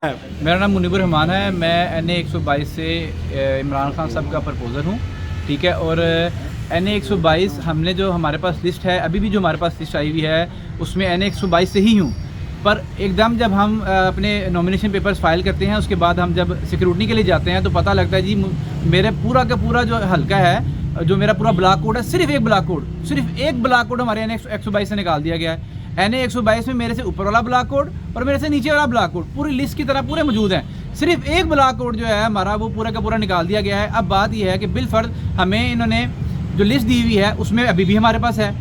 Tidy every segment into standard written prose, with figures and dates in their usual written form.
मेरा नाम मुनीबुर रहमान है। मैं NA 122 से इमरान खान साहब का प्रपोज़र हूँ, ठीक है। और NA 122 हमने जो हमारे पास लिस्ट है, अभी भी जो हमारे पास लिस्ट आई हुई है उसमें NA 122 से ही हूँ। पर एकदम जब हम अपने नॉमिनेशन पेपर्स फाइल करते हैं, उसके बाद हम जब सिक्योरिटी के लिए जाते हैं तो पता लगता है जी मेरे पूरा का पूरा जो हल्का है, जो मेरा पूरा ब्लॉक कोड है, सिर्फ एक ब्लॉक कोड हमारे NA 122 से निकाल दिया गया है। NA 122 में मेरे से ऊपर वाला ब्लॉक कोड और मेरे से नीचे वाला ब्लॉक कोड पूरी लिस्ट की तरह पूरे मौजूद हैं। सिर्फ एक ब्लॉक कोड जो है हमारा वो पूरा का पूरा निकाल दिया गया है। अब बात यह है कि बिलफर्ज हमें इन्होंने जो लिस्ट दी हुई है उसमें अभी भी हमारे पास है,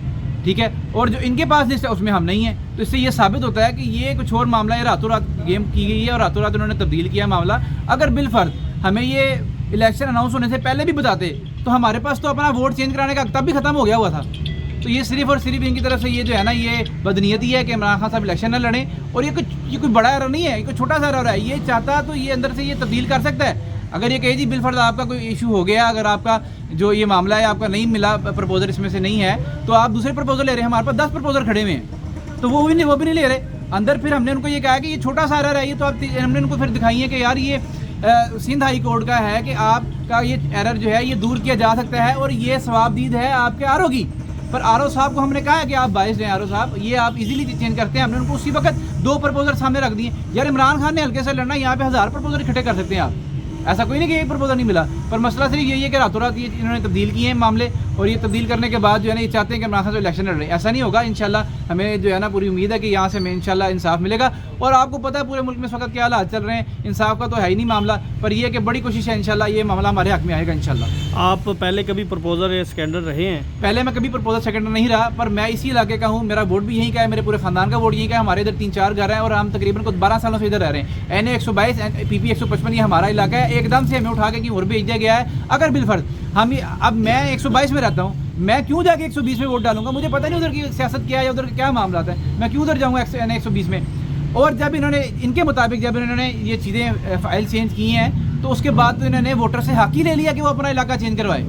ठीक है, और जो इनके पास लिस्ट है उसमें हम नहीं है। तो इससे ये साबित होता है कि ये कुछ और मामला है, रातों रात गेम की गई है और रातों रात उन्होंने तब्दील किया मामला। अगर बिलफर्ज हमें ये इलेक्शन अनाउंस होने से पहले भी बताते तो हमारे पास तो अपना वोट चेंज कराने का तब भी ख़त्म हो गया हुआ था। तो ये सिर्फ और सिर्फ इनकी तरफ से ये जो है ना, ये बदनीयती है कि इमरान खान साहब इलेक्शन न लड़ें। और ये कोई बड़ा एरर नहीं है, ये कोई छोटा सा एरर है। ये चाहता तो ये अंदर से ये तब्दील कर सकता है। अगर ये कहे जी बिलफर्ज आपका कोई इशू हो गया, अगर आपका जो ये मामला है आपका नहीं मिला, प्रपोजल इसमें से नहीं है, तो आप दूसरे प्रपोजल ले रहे हैं। हमारे पास 10 प्रपोजल खड़े हुए हैं, तो वो भी नहीं ले रहे अंदर। फिर हमने उनको ये कहा कि ये छोटा सा एरर है, ये तो आप हमने उनको फिर दिखाई है कि यार ये सिंध हाई कोर्ट का है कि आपका ये एरर जो है ये दूर किया जा सकता है और ये सवाबदीद है आपके आरओ की। पर आरओ साहब को हमने कहा है कि आप बाइस्ड हैं आरओ साहब, ये आप इजीली चेंज करते हैं। हमने उनको उसी वक्त 2 प्रपोजल सामने रख दिए। यार इमरान खान ने हल्के से लड़ना, यहाँ पे 1000 प्रपोजल इकट्ठे कर सकते हैं आप। ऐसा कोई नहीं कि एक प्रपोजल नहीं मिला, पर मसला सिर्फ यही है कि रातों रात ये इन्होंने तब्दील किए हैं मामले, और ये तब्दील करने के बाद जो है ना ये चाहते हैं कि इमरान खान जो इलेक्शन लड़ रहे हैं। ऐसा नहीं होगा इंशाल्लाह। हमें जो है ना पूरी उम्मीद है कि यहाँ से हमें इंशाल्लाह इंसाफ मिलेगा। और आपको पता है पूरे मुल्क में इस वक्त क्या हालात चल रहे हैं, इंसाफ का तो है ही नहीं मामला, पर यह कि बड़ी कोशिश है इंशाल्लाह ये मामला हमारे हक में आएगा इंशाल्लाह। आप पहले कभी प्रपोजर या सेकेंडर रहे हैं? पहले मैं कभी प्रपोजल सेकेंडर नहीं रहा, पर मैं इसी इलाके का हूँ, मेरा वोट भी यहीं का है, मेरे पूरे खानदान का वोट यहीं का है। हमारे इधर 3-4 घर हैं और हम तकरीबन 12 सालों से इधर रह रहे हैं। NA 122 PP 155 ये हमारा इलाका है। एकदम से हमें उठा के कहीं और भेज दिया गया है। अगर बिलफर्ज अब मैं 122 में रहता हूँ, मैं क्यों जाके 120 में वोट डालूंगा? मुझे पता नहीं उधर की सियासत क्या है, उधर क्या मामला है, मैं क्यों उधर जाऊँगा NA 120 में। और जब इन्होंने इनके मुताबिक जब इन्होंने ये चीज़ें फाइल चेंज की हैं तो उसके बाद तो इन्होंने वोटर से हक ही ले लिया कि वो अपना इलाका चेंज करवाए।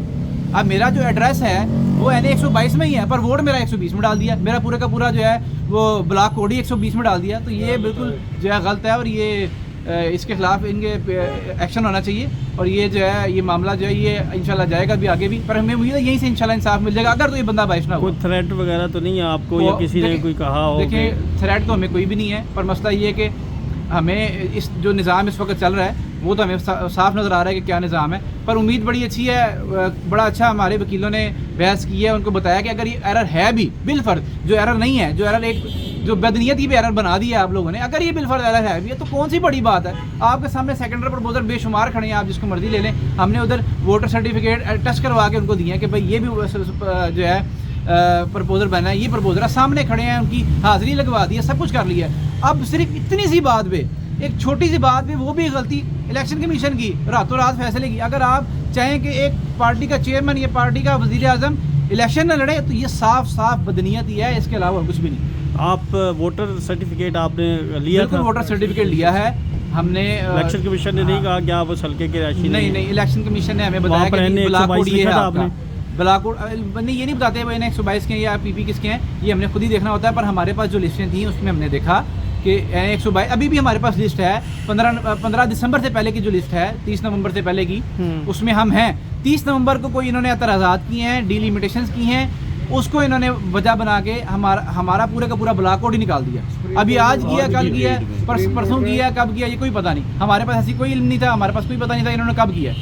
अब मेरा जो एड्रेस है वो NA 122 में ही है, पर वोट मेरा 120 में डाल दिया। मेरा पूरा का पूरा जो है वो ब्लॉक कोड ही 120 में डाल दिया। तो ये बिल्कुल जो है गलत है और ये इसके खिलाफ इनके एक्शन होना चाहिए। और ये जो है ये मामला जो है ये इंशाल्लाह जाएगा भी आगे भी, पर हमें उम्मीद है यहीं से इंशाल्लाह इंसाफ मिल जाएगा। अगर तो ये बंदा बाइश ना हो। कोई थ्रेट वगैरह तो नहीं है आपको या किसी ने कोई कहा हो? देखिए थ्रेट तो हमें कोई भी नहीं है, पर मसला ये है कि हमें इस जो निज़ाम इस वक्त चल रहा है वो तो हमें साफ नज़र आ रहा है कि क्या निज़ाम है। पर उम्मीद बड़ी अच्छी है, बड़ा अच्छा हमारे वकीलों ने बहस की है, उनको बताया कि अगर ये एरर है भी बिलफर्ज, जो एरर नहीं है, जो एरर एक जो बदनीयती पे एरर बना दिया है आप लोगों ने, अगर ये बिलफर्ज एरर है भी तो कौन सी बड़ी बात है। आपके सामने सेकेंडरी प्रपोजल बेशुमार खड़े हैं, आप जिसको मर्जी ले लें। हमने उधर वोटर सर्टिफिकेट टेस्ट करवा के उनको दिए हैं कि भाई ये भी जो है प्रपोजल बना है, ये प्रपोजल सामने खड़े हैं, उनकी हाजिरी लगवा दी है, सब कुछ कर लिया है। अब सिर्फ इतनी सी बात पे, एक छोटी सी बात पे, वो भी गलती इलेक्शन कमीशन की, रातों रात फैसले की। अगर आप चाहें कि एक पार्टी का चेयरमैन या पार्टी का वजीर आजम इलेक्शन न लड़े तो ये साफ बदनीयत ही है, इसके अलावा कुछ भी नहीं। आप वोटर सर्टिफिकेट आपने लिया था? वोटर सर्टिफिकेट लिया है हमने। इलेक्शन कमीशन ने नहीं कहा कि आप उस हल्के के राशि नहीं, इलेक्शन कमीशन ने हमें बताया कि ब्लॉक कोड ये है आपका। ब्लॉक कोड नहीं, ये नहीं बताते भाई NA 122 के या PP किसके हैं, ये हमने खुद ही देखना होता है। पर हमारे पास जो लिस्टें थी उसमें हमने देखा कि NA 122 अभी भी हमारे पास लिस्ट है। 15 दिसंबर से पहले की जो लिस्ट है, 30 नवंबर से पहले की, उसमें हम हैं। 30 नवंबर को कोई इन्होंने एतराज़ात किए हैं, डिलिमिटेशंस की हैं, उसको इन्होंने वजह बना के हमारा पूरे का पूरा ब्लॉक कोड ही निकाल दिया। अभी आज किया, कल किया, परसों किया, कब किया ये कोई पता नहीं। हमारे पास ऐसी कोई इल्म नहीं था, हमारे पास कोई पता नहीं था इन्होंने कब किया।